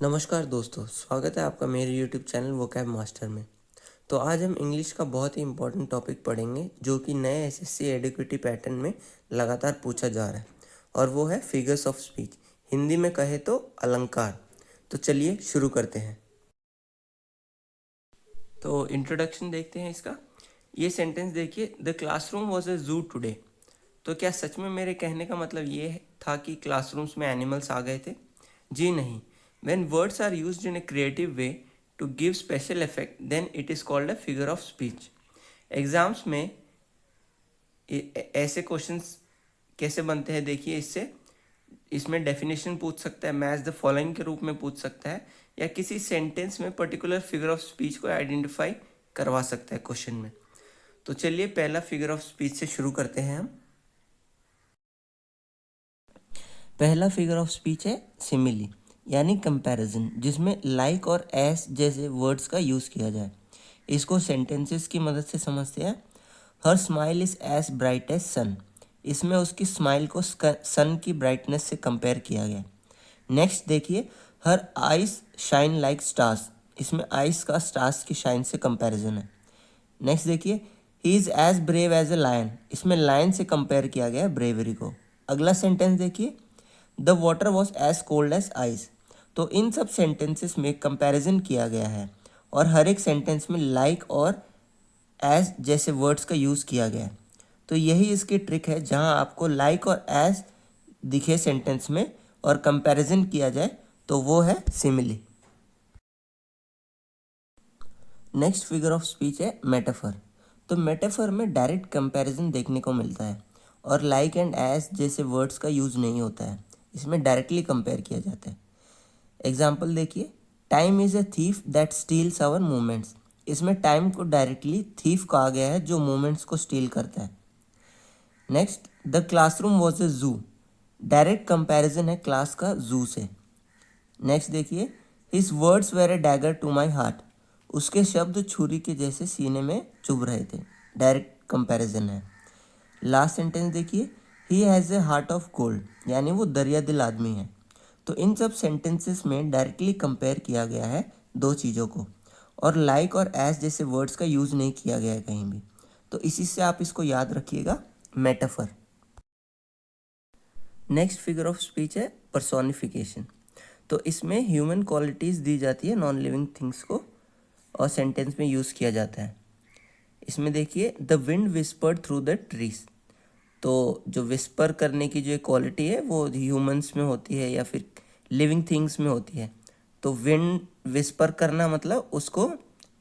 नमस्कार दोस्तों, स्वागत है आपका मेरे YouTube चैनल वोकैब मास्टर में। तो आज हम इंग्लिश का बहुत ही इम्पोर्टेंट टॉपिक पढ़ेंगे जो कि नए एसएससी एडिक्विटी पैटर्न में लगातार पूछा जा रहा है और वो है फिगर्स ऑफ स्पीच। हिंदी में कहे तो अलंकार। तो चलिए शुरू करते हैं। तो इंट्रोडक्शन देखते हैं इसका। ये सेंटेंस देखिए, द क्लासरूम वॉज अ जू टुडे। तो क्या सच में मेरे कहने का मतलब ये था कि क्लासरूम्स में एनिमल्स आ गए थे? जी नहीं। When words are used in a creative way to give special effect, then it is called a figure of speech. Exams में ऐसे क्वेश्चंस कैसे बनते हैं देखिए, इसमें डेफिनेशन पूछ सकता है, मैच द फॉलोइंग के रूप में पूछ सकता है, या किसी सेंटेंस में पर्टिकुलर फिगर ऑफ स्पीच को आइडेंटिफाई करवा सकता है क्वेश्चन में। तो चलिए पहला फिगर ऑफ स्पीच से शुरू करते हैं हम। पहला फिगर ऑफ स्पीच है सिमिली यानी कंपैरिजन, जिसमें लाइक और एस जैसे वर्ड्स का यूज़ किया जाए। इसको सेंटेंसेस की मदद से समझते हैं। Her smile is as bright as sun. इसमें उसकी स्माइल को सन की ब्राइटनेस से कंपेयर किया गया। नेक्स्ट देखिए, her eyes shine like stars. इसमें आइज का स्टार्स की शाइन से कंपैरिजन है। नेक्स्ट देखिए, he is as brave as a lion. इसमें लायन से कंपेयर किया गया है ब्रेवरी को। अगला सेंटेंस देखिए, the water was as cold as ice. तो इन सब सेंटेंसेस में कंपैरिजन किया गया है और हर एक सेंटेंस में लाइक और एज जैसे वर्ड्स का यूज़ किया गया है। तो यही इसकी ट्रिक है, जहां आपको लाइक और एज दिखे सेंटेंस में और कंपैरिजन किया जाए तो वो है simile. Next figure of speech है मेटाफर। तो मेटाफर में डायरेक्ट कंपैरिजन देखने को मिलता है और लाइक एंड एज जैसे वर्ड्स का यूज़ नहीं होता है। इसमें डायरेक्टली कंपेयर किया जाता है। एग्जाम्पल देखिए, time is a thief that steals our moments. इसमें टाइम को डायरेक्टली थीफ कहा गया है जो मोमेंट्स को स्टील करता है। Next, the classroom was a zoo. Direct comparison है क्लास का जू से। नेक्स्ट देखिए, his words were a dagger to my heart. उसके शब्द छुरी के जैसे सीने में चुभ रहे थे। डायरेक्ट कंपैरिजन है। लास्ट सेंटेंस देखिए, he has a heart of gold, यानी वो दरिया दिल आदमी है। तो इन सब सेंटेंसेस में डायरेक्टली कंपेयर किया गया है दो चीज़ों को और लाइक और एज जैसे वर्ड्स का यूज़ नहीं किया गया है कहीं भी। तो इसी से आप इसको याद रखिएगा, metaphor. Next figure of speech है पर्सोनिफिकेशन। तो इसमें ह्यूमन क्वालिटीज़ दी जाती है नॉन लिविंग थिंग्स को और सेंटेंस में यूज़ किया जाता है। इसमें देखिए, the wind whispered through the trees. तो जो विस्पर करने की जो क्वालिटी है वो ह्यूमंस में होती है या फिर लिविंग थिंग्स में होती है। तो विंड विस्पर करना मतलब उसको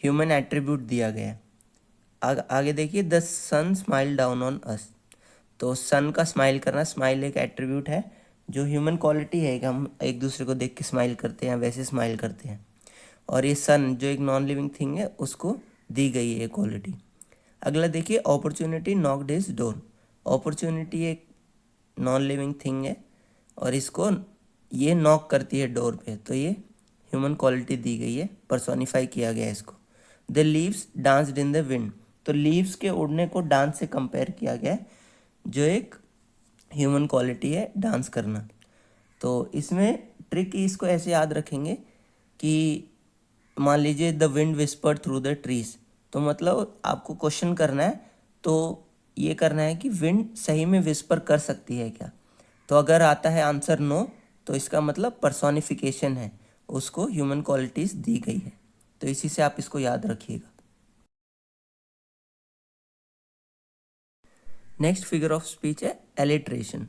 ह्यूमन एट्रीब्यूट दिया गया है। आगे देखिए, the sun smile down on us. तो सन का स्माइल करना, स्माइल एक एट्रीब्यूट है जो ह्यूमन क्वालिटी है कि हम एक दूसरे को देख के स्माइल करते हैं, वैसे स्माइल करते हैं। और ये सन जो एक नॉन लिविंग थिंग है उसको दी गई है ये क्वालिटी। अगला देखिए, opportunity knocked his door. Opportunity एक नॉन लिविंग थिंग है और इसको ये नॉक करती है डोर पे, तो ये ह्यूमन क्वालिटी दी गई है, पर्सोनिफाई किया गया है इसको। The leaves danced in the wind. तो लीव्स के उड़ने को डांस से कंपेयर किया गया है जो एक ह्यूमन क्वालिटी है, डांस करना। तो इसमें ट्रिक इसको ऐसे याद रखेंगे कि मान लीजिए the wind whispered through the trees, तो मतलब आपको क्वेश्चन करना है, तो ये करना है कि विंड सही में विस्पर कर सकती है क्या। तो अगर आता है आंसर नो, तो इसका मतलब पर्सोनिफिकेशन है, उसको ह्यूमन क्वालिटीज़ दी गई है। तो इसी से आप इसको याद रखिएगा। नेक्स्ट फिगर ऑफ स्पीच है एलिट्रेशन।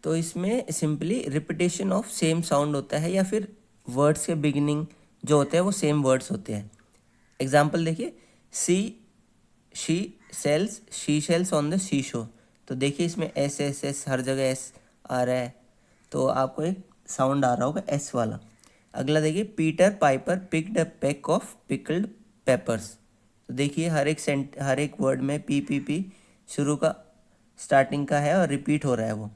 तो इसमें simply repetition of same sound होता है या फिर वर्ड्स के बिगिनिंग जो होते हैं वो सेम वर्ड्स होते हैं। एग्जाम्पल देखिए, sea she sells she shells on the sea shore. तो देखिए इसमें एस एस एस हर जगह एस आ रहा है, तो आपको एक साउंड आ रहा होगा एस वाला। अगला देखिए, Peter Piper picked a pack of pickled papers. तो देखिए हर एक वर्ड में पी शुरू का स्टार्टिंग का है और रिपीट हो रहा है वो।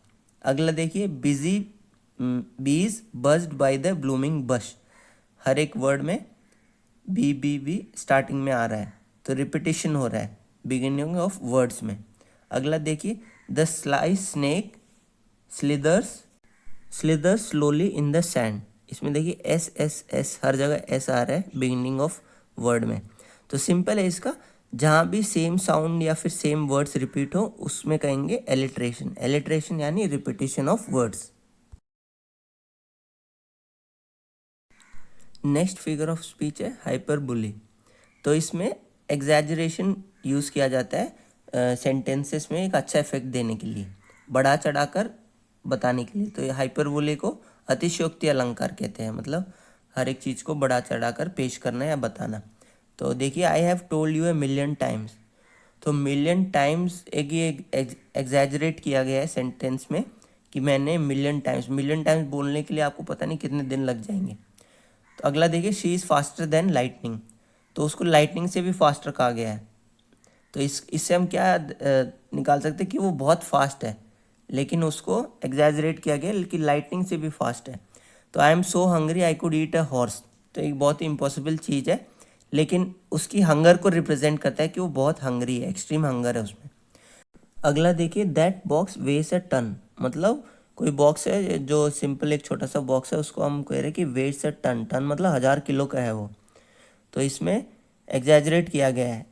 अगला देखिए, बिजी बीज बज्ड बाय द ब्लूमिंग बश। हर एक वर्ड में बी स्टार्टिंग में आ रहा है, तो रिपीटिशन हो रहा है बिगिनिंग ऑफ वर्ड्स में। अगला देखिए, the sly snake slithers slithers slowly in the sand. इसमें देखिए एस एस एस, हर जगह एस आ रहा है बिगिनिंग ऑफ वर्ड में। तो सिंपल है इसका, जहाँ भी सेम साउंड या फिर सेम वर्ड्स रिपीट हो उसमें कहेंगे एलिट्रेशन। एलिट्रेशन यानी repetition of words. Next figure of speech है हाइपरबोली। तो इसमें एग्जैजरेशन यूज़ किया जाता है सेंटेंसेस में एक अच्छा इफेक्ट देने के लिए, बढ़ा चढ़ाकर बताने के लिए। तो ये हाइपरबोले को अतिशयोक्ति अलंकार कहते हैं, मतलब हर एक चीज़ को बढ़ा चढ़ाकर पेश करना या बताना। तो देखिए, I have told U a million times. तो मिलियन टाइम्स एक ये एग्जैजरेट किया गया है सेंटेंस में कि मैंने मिलियन टाइम्स बोलने के लिए आपको पता नहीं कितने दिन लग जाएंगे। तो अगला देखिए, she is faster than lightning. तो उसको लाइटनिंग से भी फास्टर कहा गया है। तो इससे हम क्या निकाल सकते हैं कि वो बहुत फास्ट है, लेकिन उसको एग्जैजरेट किया गया लेकिन लाइटनिंग से भी फास्ट है। तो I am so hungry I could eat a horse. तो एक बहुत ही इम्पॉसिबल चीज़ है, लेकिन उसकी हंगर को रिप्रेजेंट करता है कि वो बहुत हंग्री है, एक्सट्रीम हंगर है उसमें। अगला देखिए, दैट बॉक्स वेस अ टन। मतलब कोई बॉक्स है जो सिंपल एक छोटा सा बॉक्स है, उसको हम कह रहे हैं कि वेट्स अ टन। टन मतलब 1000 किलो का है वो। तो इसमें एग्जैजरेट किया गया है।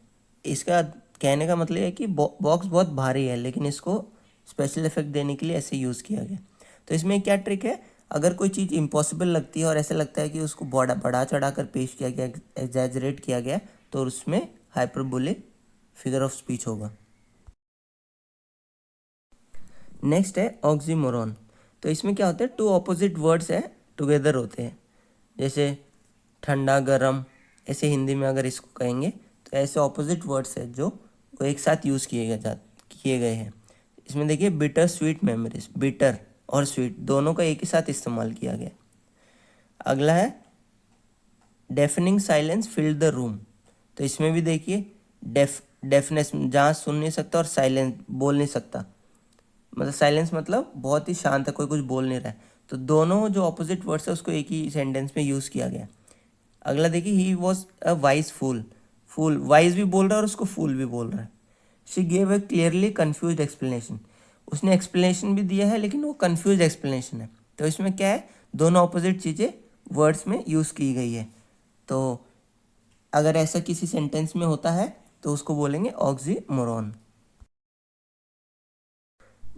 इसका कहने का मतलब है कि बॉक्स बहुत भारी है, लेकिन इसको स्पेशल इफेक्ट देने के लिए ऐसे यूज़ किया गया। तो इसमें क्या ट्रिक है, अगर कोई चीज़ इम्पॉसिबल लगती है और ऐसा लगता है कि उसको बढ़ा चढ़ा कर पेश किया गया, एग्जैजरेट किया गया, तो उसमें हाइपरबोलिक फिगर ऑफ स्पीच होगा। नेक्स्ट है ऑक्सीमोरॉन। तो इसमें क्या होता है, टू ऑपोजिट वर्ड्स है टुगेदर होते हैं, जैसे ठंडा गर्म, ऐसे हिंदी में अगर इसको कहेंगे तो ऐसे ऑपोजिट वर्ड्स है जो वो एक साथ यूज़ किए गए हैं। इसमें देखिए, बिटर स्वीट मेमोरीज, बिटर और स्वीट दोनों का एक ही साथ इस्तेमाल किया गया। अगला है deafening silence filled the room. तो इसमें भी देखिए, डेफनेस जहाँ सुन नहीं सकता और साइलेंस बोल नहीं सकता, मतलब साइलेंस मतलब बहुत ही शांत है, कोई कुछ बोल नहीं रहा है। तो दोनों जो ऑपोजिट वर्ड्स है उसको एक ही सेंटेंस में यूज़ किया गया। अगला देखिए, he was a wise fool. Fool wise भी बोल रहा है और उसको फूल भी बोल रहा है। She gave a clearly confuse explanation. उसने एक्सप्लेनेशन भी दिया है लेकिन वो कन्फ्यूज एक्सप्लेनेशन है। तो इसमें क्या है, दोनों ऑपोजिट चीज़ें वर्ड्स में यूज़ की गई है। तो अगर ऐसा किसी सेंटेंस में होता है तो उसको बोलेंगे oxymoron.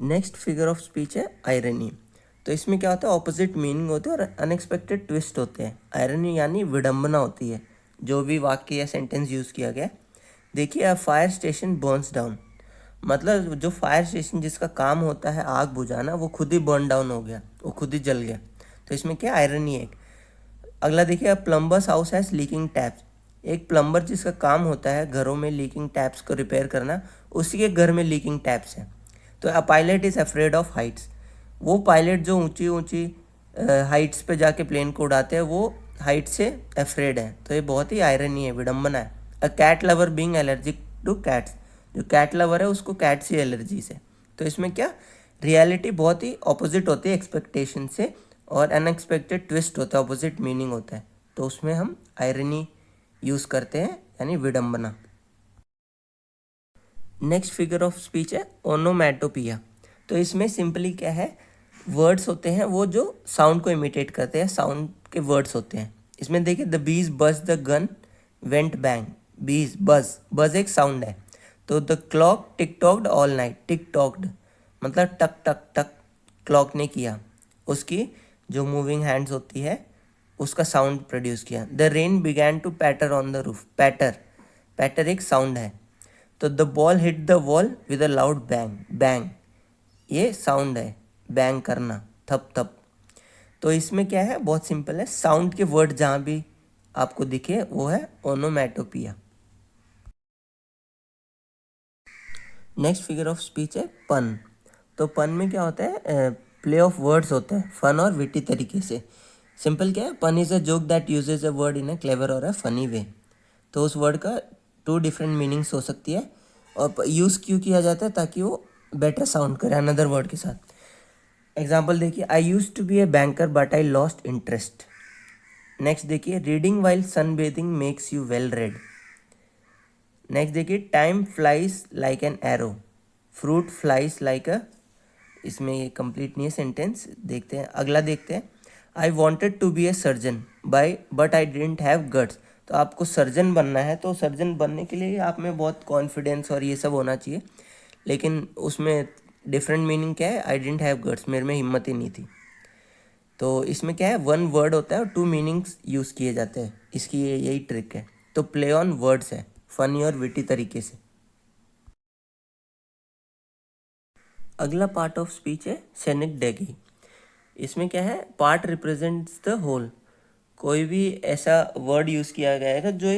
Next figure of speech है आयरनी। तो इसमें क्या होता है, ऑपोजिट मीनिंग होते हैं और अनएक्सपेक्टेड ट्विस्ट होते हैं। आयरनी यानी विडंबना होती है जो भी वाक्य या सेंटेंस यूज़ किया गया। देखिए, a fire station Burns down. मतलब जो फायर स्टेशन जिसका काम होता है आग बुझाना, वो खुद ही बर्न डाउन हो गया, वो खुद ही जल गया। तो इसमें क्या आयरनी है। अगला देखिए, a plumber's house has leaking taps. एक प्लम्बर जिसका काम होता है घरों में लीकिंग टैप्स को रिपेयर करना, उसी के घर में लीकिंग टैप्स हैं। तो a pilot is afraid of Heights. वो पायलट जो ऊंची ऊंची हाइट्स पे जाके प्लेन को उड़ाते हैं, वो हाइट से अफ्रेड है। तो ये बहुत ही आयरनी है, विडम्बना है। A cat lover being allergic to cats. जो कैट लवर है उसको कैट से एलर्जी से। तो इसमें क्या, रियलिटी बहुत ही ऑपोजिट होती है एक्सपेक्टेशन से, और अनएक्सपेक्टेड ट्विस्ट होता है, ऑपोजिट मीनिंग होता है। तो उसमें हम आयरनी यूज़ करते हैं, यानी विडम्बना। नेक्स्ट फिगर ऑफ स्पीच है ओनोमैटोपिया। तो इसमें सिंपली क्या है, वर्ड्स होते हैं वो जो साउंड को इमिटेट करते हैं, साउंड के वर्ड्स होते हैं। इसमें देखिए, द बीज बज द गन वेंट बैंग। बीज बज, बज एक साउंड है। तो the clock tick talked all night. Tick talked मतलब टक टक टक क्लॉक ने किया, उसकी जो मूविंग हैंड्स होती है उसका साउंड प्रोड्यूस किया। The rain began to patter on the roof. Patter, patter एक साउंड है। तो the ball hit the wall with a loud bang. Bang ये साउंड है, बैंग करना, थप थप। तो इसमें क्या है, बहुत सिंपल है, साउंड के वर्ड जहाँ भी आपको दिखे वो है onomatopoeia. Next figure of speech है पन। तो पन में क्या होता है, प्ले ऑफ वर्ड्स होते हैं फन और विटी तरीके से। सिंपल क्या है, पन is a joke that usage a word in a clever और अ फनी वे। तो उस वर्ड का 2 डिफरेंट मीनिंग्स हो सकती है, और यूज़ क्यों किया जाता है, ताकि वो बेटर साउंड करे अनदर वर्ड के साथ। एग्जाम्पल देखिए, I used to be a banker but I lost interest. Next देखिए, reading while sunbathing makes you well read. Next देखिए, time flies like an arrow, fruit flies like a. इसमें ये complete नहीं है sentence, देखते हैं अगला देखते हैं। I wanted to be a surgeon but I didn't have guts. तो आपको सर्जन बनना है, तो सर्जन बनने के लिए आप में बहुत कॉन्फिडेंस और ये सब होना चाहिए, लेकिन उसमें डिफरेंट मीनिंग क्या है, आई डिडंट हैव गट्स, मेरे में हिम्मत ही नहीं थी। तो इसमें क्या है, वन वर्ड होता है और टू मीनिंग्स यूज़ किए जाते हैं, इसकी यही ट्रिक है। तो प्ले ऑन वर्ड्स है, फनी और विटी तरीके से। अगला पार्ट ऑफ स्पीच है सेनेक्डेगी। इसमें क्या है, पार्ट रिप्रेजेंट्स द होल। कोई भी ऐसा वर्ड यूज़ किया गया है जो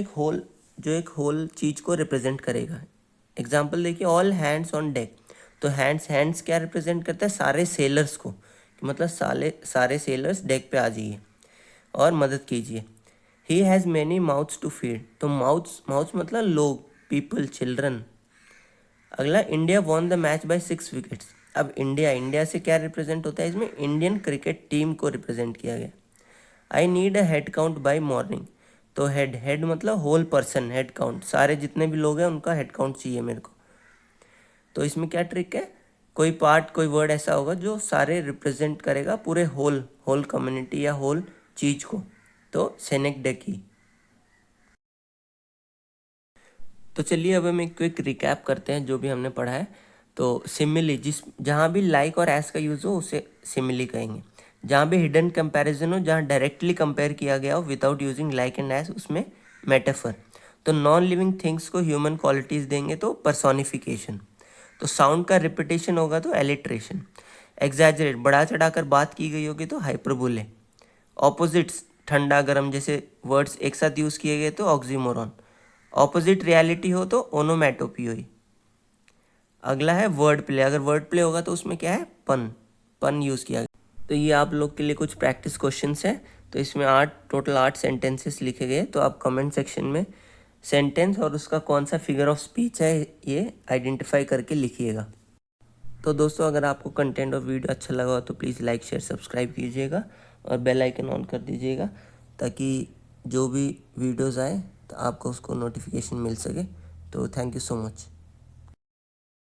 एक होल चीज़ को रिप्रेजेंट करेगा। एग्जाम्पल देखिए, ऑल हैंड्स ऑन डेक। तो हैंड्स क्या रिप्रेजेंट करता है, सारे सेलर्स को, मतलब सारे सेलर्स डेक पे आ जाइए और मदद कीजिए। He has many mouths to feed. तो माउथ्स मतलब लोग, पीपल, चिल्ड्रन। अगला, India won the match by 6 wickets. अब इंडिया से क्या रिप्रेजेंट होता है, इसमें इंडियन क्रिकेट टीम को रिप्रेजेंट किया गया। I need a head count by morning. तो हेड मतलब होल पर्सन, हेड काउंट, सारे जितने भी लोग हैं उनका हेड काउंट चाहिए मेरे को। तो इसमें क्या ट्रिक है, कोई वर्ड ऐसा होगा जो सारे रिप्रेजेंट करेगा, पूरे होल कम्युनिटी या होल चीज को। तो सेनेक्डेकी। तो चलिए अब हम एक क्विक रिकैप करते हैं जो भी हमने पढ़ा है। तो सिमिली, जहाँ भी लाइक और एस का यूज़ हो उसे सिमिली कहेंगे। जहाँ भी हिडन कंपैरिजन हो, जहाँ डायरेक्टली कंपेयर किया गया हो without using like and S, उसमें मेटाफर। तो नॉन लिविंग थिंग्स को ह्यूमन क्वालिटीज़ देंगे तो पर्सोनिफिकेशन। तो साउंड का रिपीटेशन होगा तो एलिट्रेशन। एग्जैजरेट, बढ़ा चढ़ाकर बात की गई होगी तो हाइपरबोले। ऑपोजिट्स, ठंडा गर्म जैसे वर्ड्स एक साथ यूज़ किए गए तो ऑक्सीमोरॉन। ऑपोजिट रियलिटी हो तो ओनोमैटोपियोई। अगला है वर्ड प्ले। अगर वर्ड प्ले होगा तो उसमें क्या है, पन यूज़ किया गया। तो ये आप लोग के लिए कुछ प्रैक्टिस क्वेश्चंस हैं। तो इसमें टोटल 8 सेंटेंसेस लिखे गए। तो आप कमेंट सेक्शन में सेंटेंस और उसका कौन सा फिगर ऑफ स्पीच है ये आइडेंटिफाई करके लिखिएगा। तो दोस्तों, अगर आपको कंटेंट और वीडियो अच्छा लगा हो तो प्लीज़ लाइक शेयर सब्सक्राइब कीजिएगा और बेल आइकन ऑन कर दीजिएगा, ताकि जो भी वीडियोज़ आए तो आपको उसको नोटिफिकेशन मिल सके। तो थैंक यू सो मच।